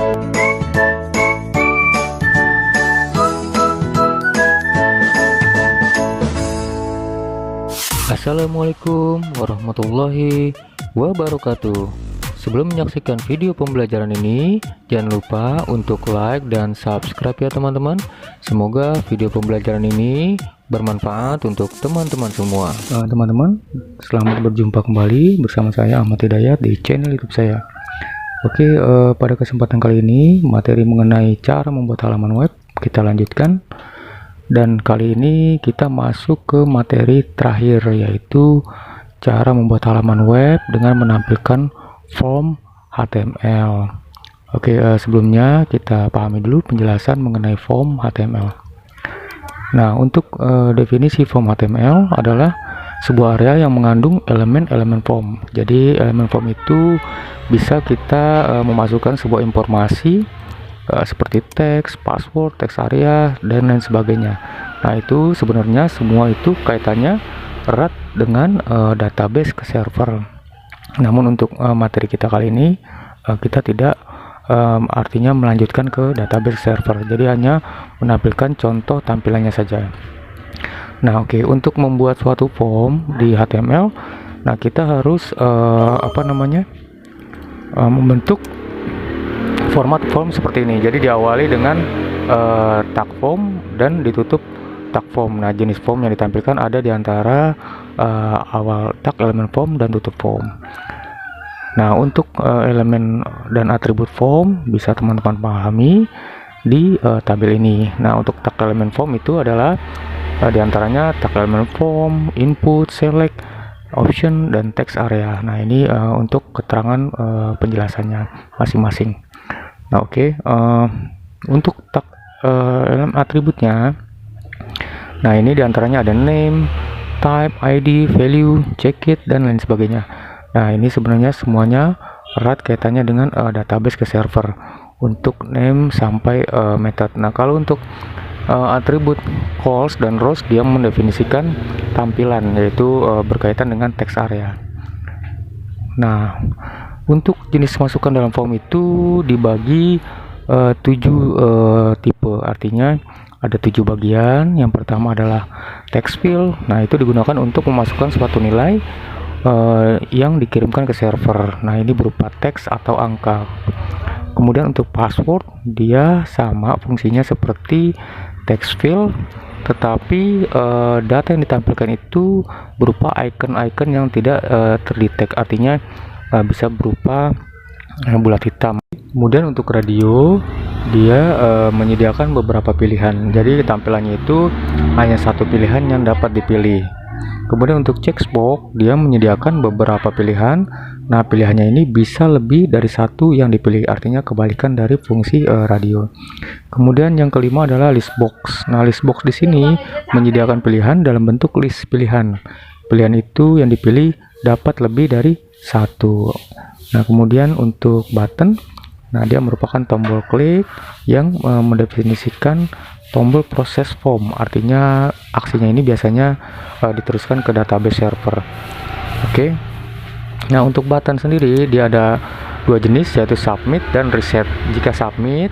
Assalamualaikum warahmatullahi wabarakatuh. Sebelum menyaksikan video pembelajaran ini, jangan lupa untuk like dan subscribe ya teman-teman. Semoga video pembelajaran ini bermanfaat untuk teman-teman semua. Teman-teman, selamat berjumpa kembali bersama saya Ahmad Hidayat di channel YouTube saya. Oke, pada kesempatan kali ini materi mengenai cara membuat halaman web kita lanjutkan. Dan kali ini kita masuk ke materi terakhir, yaitu cara membuat halaman web dengan menampilkan form HTML. Oke, sebelumnya kita pahami dulu penjelasan mengenai form HTML. Nah, untuk definisi form HTML adalah sebuah area yang mengandung elemen-elemen form. Jadi elemen form itu bisa kita memasukkan sebuah informasi seperti teks, password, teks area, dan lain sebagainya. Nah, itu sebenarnya semua itu kaitannya erat dengan database ke server. Namun untuk materi kita kali ini kita tidak artinya melanjutkan ke database server. Jadi hanya menampilkan contoh tampilannya saja. Nah, oke, untuk membuat suatu form di HTML, nah kita harus membentuk format form seperti ini. Jadi diawali dengan tag form dan ditutup tag form. Nah, jenis form yang ditampilkan ada di antara awal tag, elemen form, dan tutup form. Nah, untuk elemen dan atribut form bisa teman-teman pahami di tabel ini. Nah, untuk tag elemen form itu adalah di antaranya tag elemen form, input, select, option, dan text area. Nah, ini untuk keterangan penjelasannya masing-masing. Nah, oke, untuk tag elemen atributnya, nah ini diantaranya ada name, type, ID, value, checkit, dan lain sebagainya. Nah, ini sebenarnya semuanya erat kaitannya dengan database ke server untuk name sampai method. Nah, kalau untuk atribut calls dan rows, dia mendefinisikan tampilan, yaitu berkaitan dengan text area. Nah, untuk jenis masukan dalam form itu dibagi 7 tipe, artinya ada 7 bagian. Yang pertama adalah text field. Nah, itu digunakan untuk memasukkan suatu nilai yang dikirimkan ke server. Nah, ini berupa teks atau angka. Kemudian untuk password, dia sama fungsinya seperti text field, tetapi data yang ditampilkan itu berupa icon-icon yang tidak terdetek, artinya bisa berupa bulat hitam. Kemudian untuk radio, dia menyediakan beberapa pilihan, jadi tampilannya itu hanya satu pilihan yang dapat dipilih. Kemudian untuk checkbox, dia menyediakan beberapa pilihan. Nah, pilihannya ini bisa lebih dari satu yang dipilih, artinya kebalikan dari fungsi radio. Kemudian yang kelima adalah listbox. Nah, listbox di sini menyediakan pilihan dalam bentuk list pilihan. Pilihan itu yang dipilih dapat lebih dari satu. Nah, kemudian untuk button, nah dia merupakan tombol klik yang mendefinisikan tombol proses form, artinya aksinya ini biasanya diteruskan ke database server. Oke. Nah, untuk button sendiri dia ada 2 jenis, yaitu submit dan reset. Jika submit,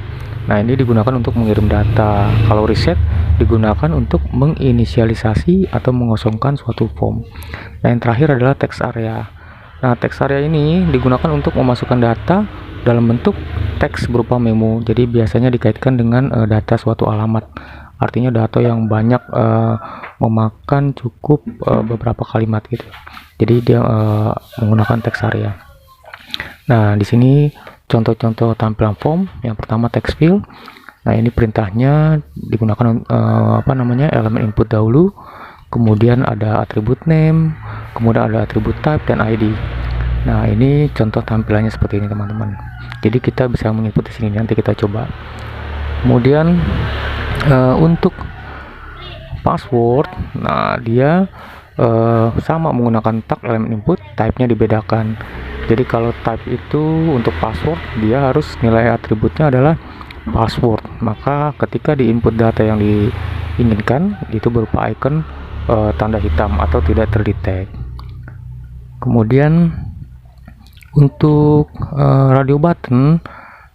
nah ini digunakan untuk mengirim data. Kalau reset digunakan untuk menginisialisasi atau mengosongkan suatu form. Nah, yang terakhir adalah text area. Nah, text area ini digunakan untuk memasukkan data dalam bentuk teks berupa memo. Jadi biasanya dikaitkan dengan data suatu alamat. Artinya data yang banyak memakan cukup beberapa kalimat gitu. Jadi dia menggunakan text area. Nah, di sini contoh-contoh tampilan form. Yang pertama text field. Nah, ini perintahnya digunakan elemen input dahulu. Kemudian ada atribut name, kemudian ada atribut type dan ID. Nah, ini contoh tampilannya seperti ini teman-teman. Jadi kita bisa menginput di sini, nanti kita coba. Kemudian untuk password, nah dia sama menggunakan tag elemen input, type-nya dibedakan. Jadi kalau type itu untuk password, dia harus nilai atributnya adalah password. Maka ketika diinput data yang diinginkan itu berupa icon tanda hitam atau tidak terdetek. Kemudian untuk radio button,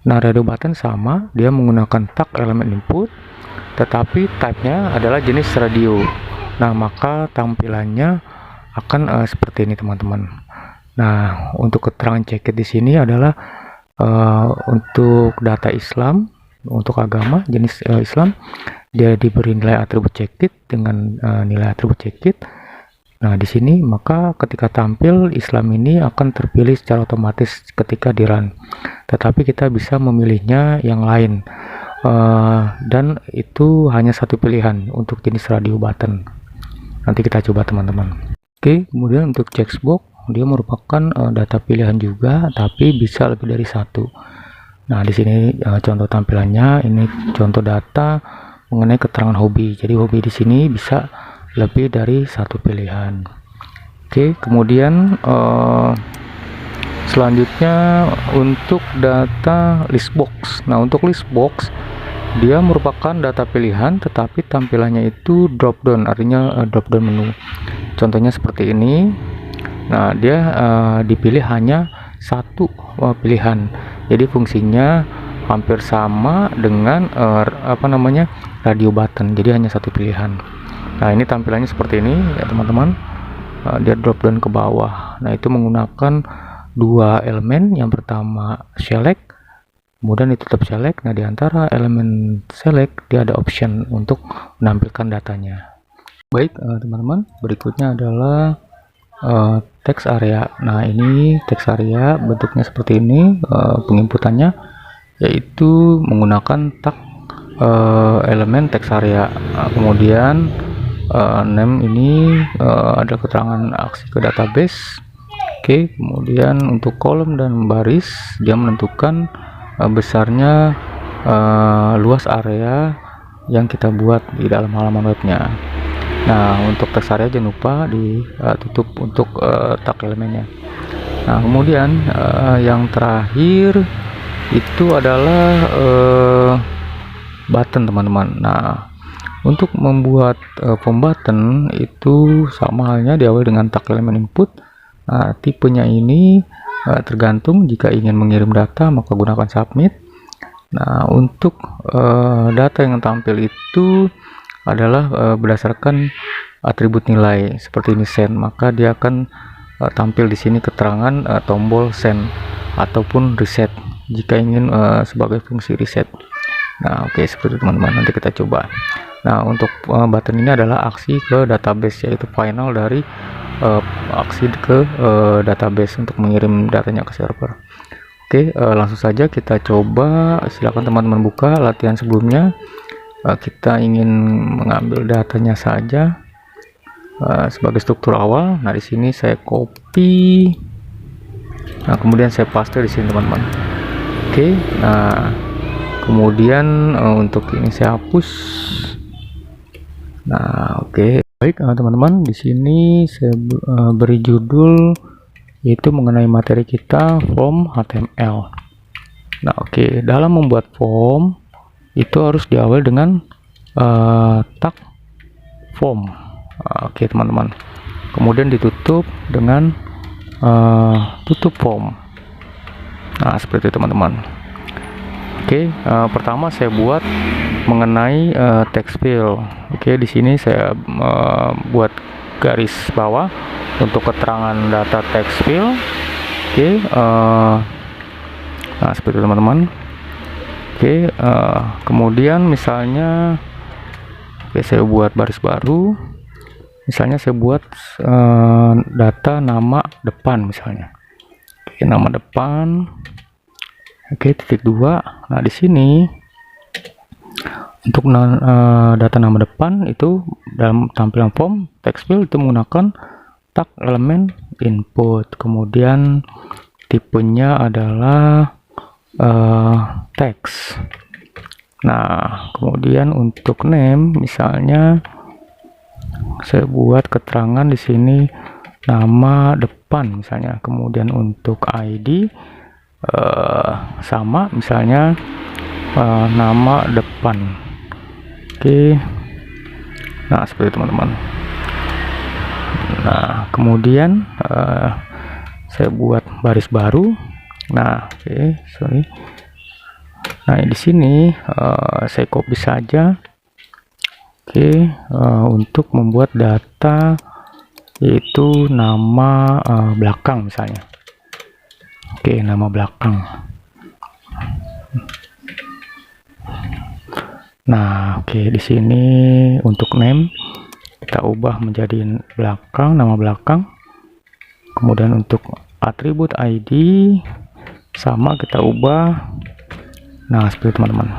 Nah, radio button sama, dia menggunakan tag elemen input, tetapi type-nya adalah jenis radio. Nah, maka tampilannya akan seperti ini, teman-teman. Nah, untuk keterangan cekit di sini adalah untuk data Islam, untuk agama jenis Islam, dia diberi nilai atribut cekit dengan nilai atribut cekit. Nah, di sini maka ketika tampil Islam ini akan terpilih secara otomatis ketika di run. Tetapi kita bisa memilihnya yang lain. Dan itu hanya satu pilihan untuk jenis radio button. Nanti kita coba, teman-teman. Oke, kemudian untuk checkbox, dia merupakan data pilihan juga, tapi bisa lebih dari satu. Nah, di sini contoh tampilannya, ini contoh data mengenai keterangan hobi. Jadi hobi di sini bisa lebih dari satu pilihan. Oke, kemudian selanjutnya untuk data list box. Nah, untuk list box dia merupakan data pilihan, tetapi tampilannya itu drop down, artinya drop down menu. Contohnya seperti ini. Nah, dia dipilih hanya satu pilihan. Jadi fungsinya hampir sama dengan radio button. Jadi hanya satu pilihan. Nah, ini tampilannya seperti ini ya, teman-teman. Dia drop down ke bawah. Nah, itu menggunakan dua elemen. Yang pertama select, kemudian ditutup select. Nah, di antara elemen select dia ada option untuk menampilkan datanya. Baik, teman-teman, berikutnya adalah text area. Nah, ini text area bentuknya seperti ini. Penginputannya yaitu menggunakan tag elemen text area. Kemudian name ini ada keterangan aksi ke database. Oke, kemudian untuk kolom dan baris dia menentukan besarnya luas area yang kita buat di dalam halaman webnya. Nah, untuk text area jangan lupa ditutup untuk tag elemennya. Nah, kemudian yang terakhir itu adalah button, teman-teman. Nah, untuk membuat form button itu sama halnya diawali dengan tag elemen input. Nah, tipenya ini tergantung, jika ingin mengirim data maka gunakan submit. Nah, untuk data yang tampil itu adalah berdasarkan atribut nilai seperti ini send, maka dia akan tampil di sini keterangan tombol send ataupun reset jika ingin sebagai fungsi reset. Nah, oke, seperti itu, teman-teman. Nanti kita coba. Nah, untuk button ini adalah aksi ke database, yaitu final dari aksi ke database untuk mengirim datanya ke server. Oke, langsung saja kita coba. Silakan teman-teman buka latihan sebelumnya. Kita ingin mengambil datanya saja sebagai struktur awal. Nah, di sini saya copy. Nah, kemudian saya paste di sini, teman-teman. Oke, nah kemudian untuk ini saya hapus. Nah, oke. Baik, teman-teman, di sini saya beri judul yaitu mengenai materi kita form HTML. Nah, oke, dalam membuat form itu harus diawali dengan tag form. Oke, teman-teman. Kemudian ditutup dengan tutup form. Nah, seperti itu, teman-teman. Oke, pertama saya buat mengenai text field. Oke, di sini saya buat garis bawah untuk keterangan data text field. Oke, nah seperti itu, teman-teman. Oke, kemudian misalnya saya buat baris baru. Misalnya saya buat data nama depan misalnya. Oke, nama depan. Oke, titik 2. Nah, di sini untuk data nama depan itu dalam tampilan form text field itu menggunakan tag elemen input. Kemudian tipenya adalah teks. Nah, kemudian untuk name misalnya saya buat keterangan di sini nama depan misalnya. Kemudian untuk ID sama misalnya nama depan. Oke, nah seperti itu, teman-teman. Nah, kemudian saya buat baris baru. Nah, oke, sorry. Nah, di sini saya copy saja. Oke, untuk membuat data yaitu nama belakang misalnya. Oke, nama belakang. Nah, oke, di sini untuk name kita ubah menjadi belakang, nama belakang. Kemudian untuk atribut ID sama kita ubah. Nah, seperti teman-teman.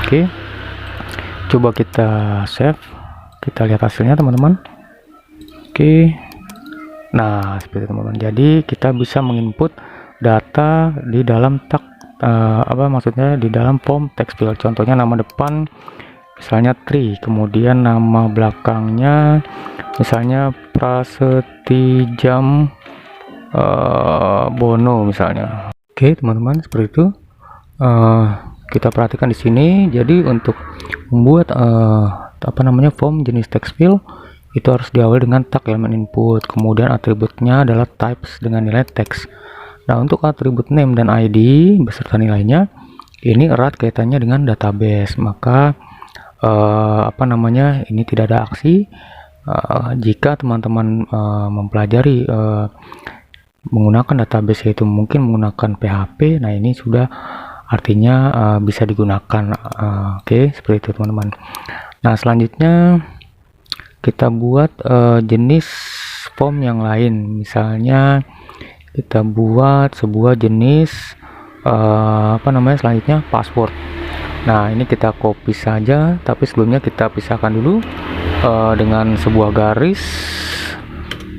Oke. Coba kita save. Kita lihat hasilnya, teman-teman. Oke. Nah, seperti teman-teman. Jadi kita bisa menginput data di dalam tag maksudnya di dalam form text field. Contohnya nama depan misalnya Tri, kemudian nama belakangnya misalnya Prasetijam Bono misalnya. Oke, teman-teman, seperti itu. Kita perhatikan di sini. Jadi untuk membuat form jenis text field itu harus diawali dengan tag elemen input, kemudian atributnya adalah types dengan nilai teks. Nah, untuk atribut name dan ID beserta nilainya ini erat kaitannya dengan database, maka ini tidak ada aksi jika teman-teman mempelajari menggunakan database, yaitu mungkin menggunakan PHP. Nah, ini sudah artinya bisa digunakan. Oke, seperti itu teman-teman. Nah, selanjutnya kita buat jenis form yang lain. Misalnya kita buat sebuah jenis selanjutnya password. Nah, ini kita copy saja, tapi sebelumnya kita pisahkan dulu dengan sebuah garis.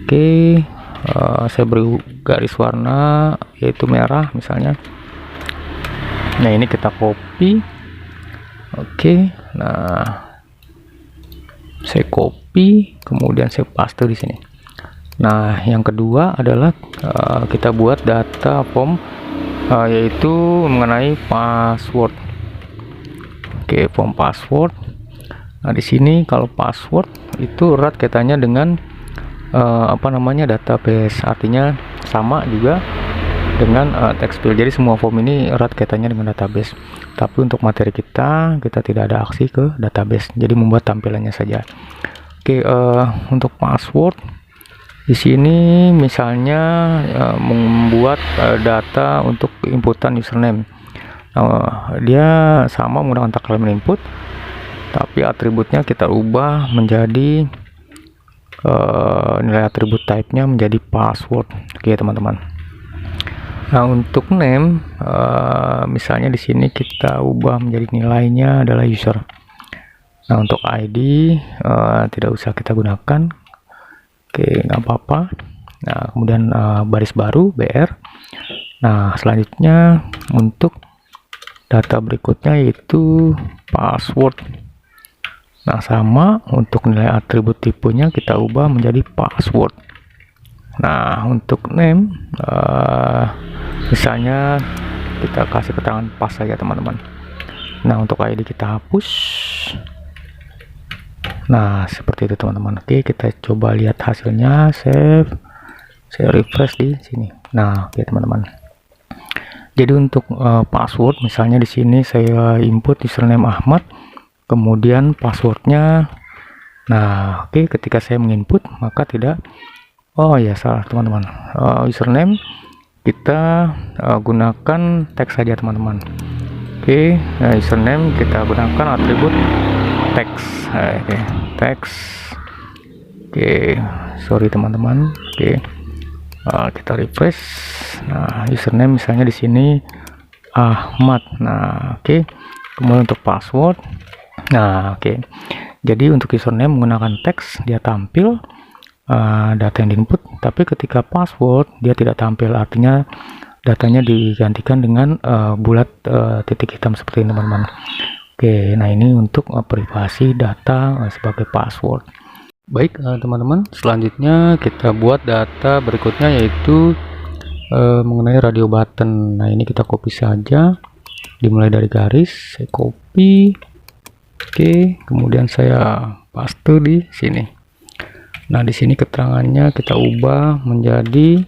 Oke, saya beri garis warna yaitu merah misalnya. Nah, ini kita copy. Oke, nah saya copy, kemudian saya paste di sini. Nah, yang kedua adalah kita buat data form yaitu mengenai password. Oke, form password. Nah, di sini kalau password itu erat kaitannya dengan database, artinya sama juga dengan text field. Jadi semua form ini erat kaitannya dengan database. Tapi untuk materi kita tidak ada aksi ke database. Jadi membuat tampilannya saja. Oke, untuk password di sini misalnya membuat data untuk inputan username. Dia sama menggunakan tag elemen input, tapi atributnya kita ubah menjadi nilai atribut type-nya menjadi password. Oke, teman-teman. Nah, untuk name misalnya di sini kita ubah menjadi nilainya adalah user. Nah, untuk ID tidak usah kita gunakan. Oke, nggak apa-apa. Nah, kemudian baris baru BR. Nah, selanjutnya untuk data berikutnya yaitu password. Nah, sama untuk nilai atribut tipenya kita ubah menjadi password. Nah, untuk name misalnya kita kasih keterangan pas saja, teman-teman. Nah, untuk ID kita hapus. Nah, seperti itu teman-teman. Oke, kita coba lihat hasilnya. Save, saya refresh di sini. Nah, oke teman-teman. Jadi untuk password misalnya di sini saya input username Ahmad, kemudian passwordnya. Nah, oke, ketika saya menginput maka tidak. Oh ya, salah teman-teman. Username kita gunakan teks saja, teman-teman. Oke, username kita gunakan atribut teks. Oke, teks. Oke, sorry teman-teman. Oke, kita refresh. Nah, username misalnya di sini Ahmad. Nah, oke. Kemudian untuk password. Nah, oke. Jadi untuk username menggunakan teks, dia tampil data yang diinput, tapi ketika password dia tidak tampil, artinya datanya digantikan dengan bulat titik hitam seperti ini, teman-teman. Oke, nah ini untuk privasi data sebagai password. Baik, teman-teman, selanjutnya kita buat data berikutnya yaitu mengenai radio button. Nah, ini kita copy saja, dimulai dari garis, saya copy. Oke, kemudian saya paste di sini. Nah, di sini keterangannya kita ubah menjadi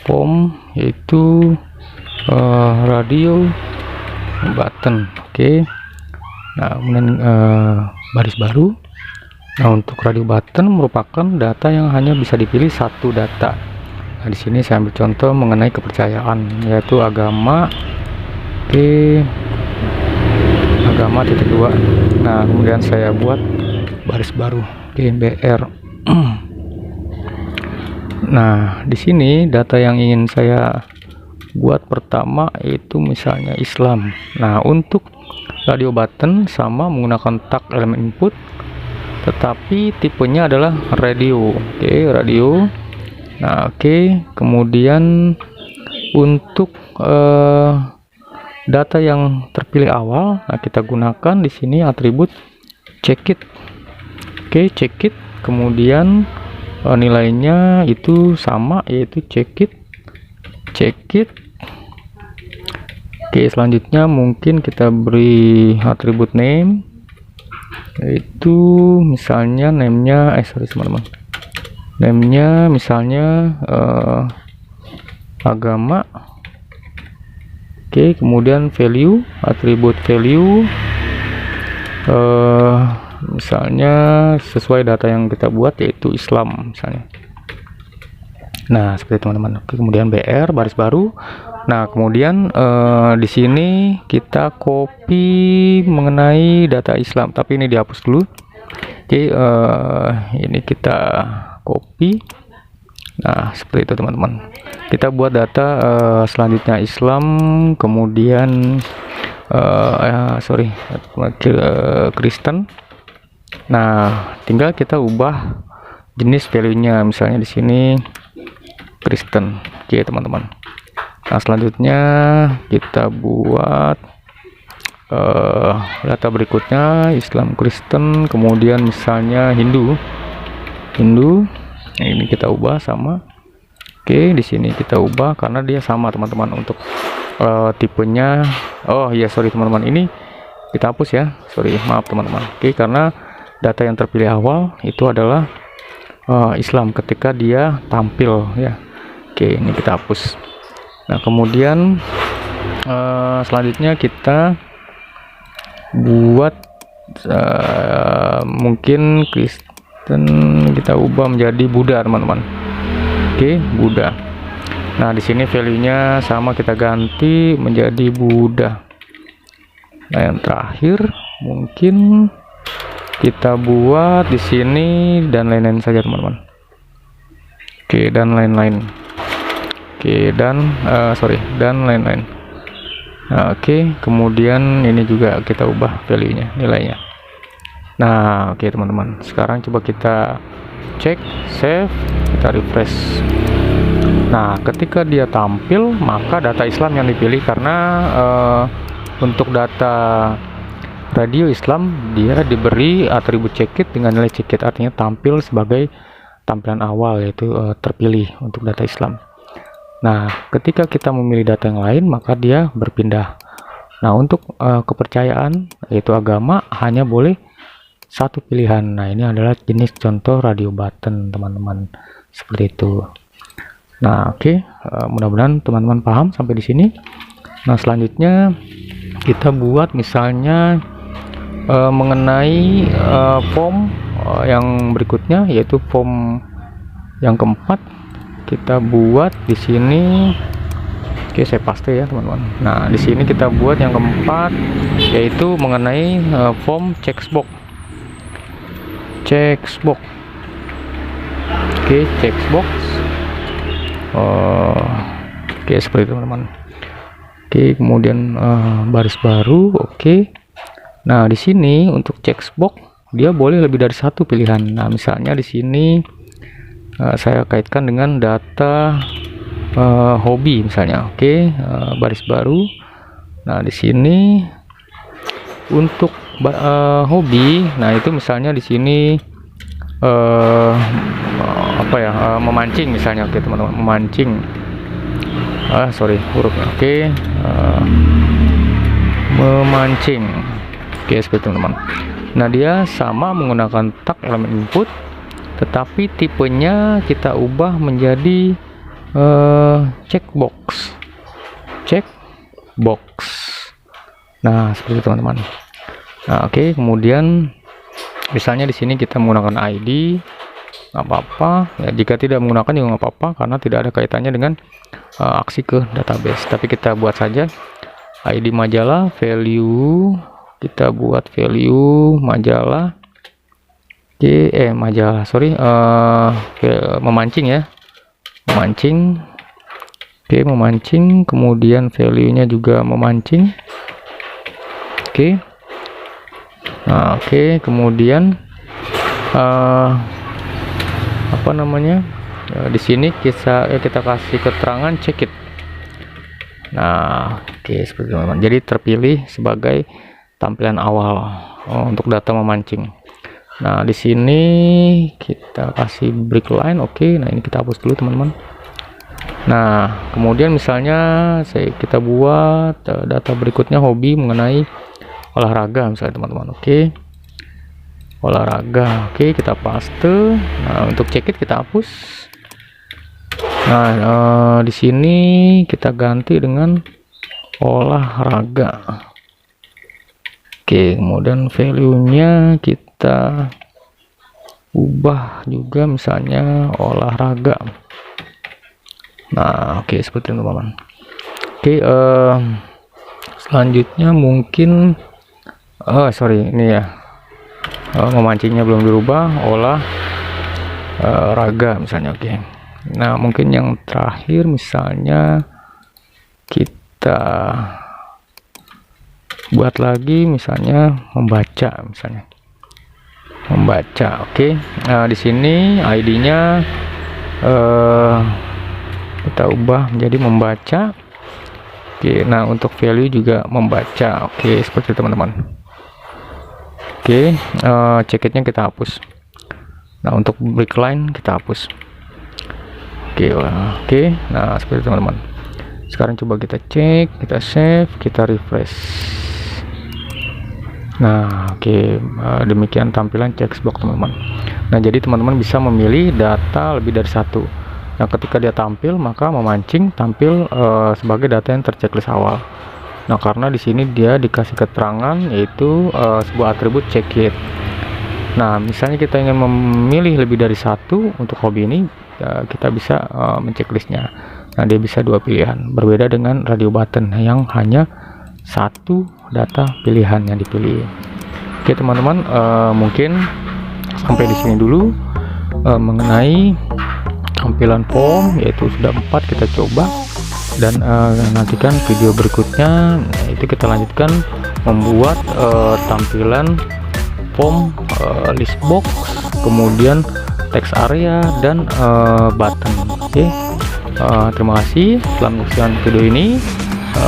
form yaitu radio button. Oke. Nah, kemudian baris baru. Nah, untuk radio button merupakan data yang hanya bisa dipilih satu data. Nah, di sini saya ambil contoh mengenai kepercayaan, yaitu agama. Oke, agama titik 2. Nah, kemudian saya buat baris baru. Oke, BR. Nah, di sini data yang ingin saya buat pertama itu misalnya Islam. Nah, untuk radio button sama menggunakan tag elemen input, tetapi tipenya adalah radio. Oke, radio. Nah, oke. Kemudian untuk data yang terpilih awal, nah kita gunakan di sini atribut checkit. Oke, checkit. Kemudian nilainya itu sama, yaitu checkit. Oke, selanjutnya mungkin kita beri atribut name, yaitu misalnya namenya teman-teman, namenya misalnya agama. Oke, kemudian value, atribut value misalnya sesuai data yang kita buat, yaitu Islam misalnya. Nah, seperti teman-teman. Oke, kemudian BR baris baru. Nah, kemudian di sini kita copy mengenai data Islam, tapi ini dihapus dulu. Oke, ini kita copy. Nah, seperti itu teman-teman. Kita buat data selanjutnya Islam, kemudian Kristen. Nah, tinggal kita ubah jenis value-nya, misalnya di sini Kristen. Oke teman-teman. Nah, selanjutnya kita buat data berikutnya Islam, Kristen, kemudian misalnya Hindu. Nah, ini kita ubah sama. Oke, di sini kita ubah karena dia sama teman-teman untuk tipenya. Oh iya, sorry teman-teman, ini kita hapus ya. Sorry, maaf teman-teman. Oke, karena data yang terpilih awal itu adalah Islam ketika dia tampil ya. Oke, ini kita hapus. Nah, kemudian selanjutnya kita buat mungkin Kristen, kita ubah menjadi Buddha teman-teman. Oke, Buddha. Nah, di sini value-nya sama, kita ganti menjadi Buddha. Nah, yang terakhir mungkin kita buat di sini dan lain-lain saja teman-teman. Oke, dan lain-lain. Oke, dan lain-lain. Nah, oke, kemudian ini juga kita ubah value-nya, nilainya. Nah, oke teman-teman. Sekarang coba kita cek, save, kita refresh. Nah, ketika dia tampil, maka data Islam yang dipilih, karena untuk data radio Islam dia diberi atribut checkit dengan nilai checkit, artinya tampil sebagai tampilan awal, yaitu terpilih untuk data Islam. Nah, ketika kita memilih data yang lain, maka dia berpindah. Nah, untuk kepercayaan, yaitu agama, hanya boleh satu pilihan. Nah, ini adalah jenis contoh radio button teman-teman, seperti itu. Nah, oke, mudah-mudahan teman-teman paham sampai di sini. Nah, selanjutnya kita buat misalnya mengenai form yang berikutnya, yaitu form yang keempat. Kita buat di sini. Oke, saya paste ya teman-teman. Nah, di sini kita buat yang keempat, yaitu mengenai form checkbox. Oke, checkbox. Oke, seperti itu teman-teman. Oke, kemudian baris baru. Oke. Nah, di sini untuk checkbox dia boleh lebih dari satu pilihan. Nah, misalnya di sini saya kaitkan dengan data hobi misalnya. Oke, baris baru. Nah, di sini untuk hobi, nah itu misalnya di sini memancing misalnya. Oke teman-teman, memancing. Hurufnya. Oke, memancing. Oke, seperti itu teman-teman. Nah, dia sama menggunakan tag elemen input, tetapi tipenya kita ubah menjadi checkbox. box. Nah, seperti itu teman-teman. Nah, oke, kemudian misalnya di sini kita menggunakan ID, nggak apa-apa ya. Jika tidak menggunakan juga nggak apa-apa, karena tidak ada kaitannya dengan aksi ke database. Tapi kita buat saja ID majalah, value kita buat value majalah. Oke, majalah, sorry, memancing ya, memancing. Oke, memancing, kemudian value-nya juga memancing. Oke. Nah, oke, kemudian apa namanya? Di sini kita kasih keterangan check it. Nah, oke, seperti itu teman-teman. Jadi terpilih sebagai tampilan awal untuk data memancing. Nah, di sini kita kasih break line. Oke, nah ini kita hapus dulu teman-teman. Nah, kemudian misalnya kita buat data berikutnya hobi mengenai olahraga misalnya teman-teman. Oke, olahraga. Oke, kita paste. Nah, untuk check it kita hapus. Nah, di sini kita ganti dengan olahraga. Oke, kemudian value-nya kita ubah juga misalnya olahraga. Nah, oke, seperti itu teman-teman. Oke, selanjutnya mungkin sorry, ini ya, memancingnya belum dirubah, olahraga misalnya. Oke, nah mungkin yang terakhir misalnya kita buat lagi misalnya membaca, misalnya membaca. Oke, nah di sini ID-nya kita ubah menjadi membaca. Oke, nah untuk value juga membaca. Oke, seperti itu teman-teman. Oke, check it-nya kita hapus. Nah, untuk break line kita hapus. Oke, nah seperti itu teman-teman. Sekarang coba kita cek, kita save, kita refresh. Nah, oke, demikian tampilan checkbox teman-teman. Nah, jadi teman-teman bisa memilih data lebih dari satu. Nah, ketika dia tampil, maka memancing tampil sebagai data yang terchecklist awal. Nah, karena di sini dia dikasih keterangan yaitu sebuah atribut check it. Nah, misalnya kita ingin memilih lebih dari satu untuk hobi ini, kita bisa menceklisnya. Nah, dia bisa dua pilihan, berbeda dengan radio button yang hanya satu data pilihan yang dipilih. Oke teman-teman, mungkin sampai di sini dulu mengenai tampilan form, yaitu sudah 4 kita coba, dan nantikan video berikutnya itu kita lanjutkan membuat tampilan form, list box, kemudian text area, dan button. Oke, terima kasih telah menyaksikan video ini.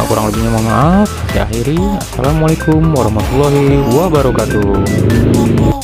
Kurang lebihnya mohon maaf. Saya akhiri. Assalamualaikum warahmatullahi wabarakatuh.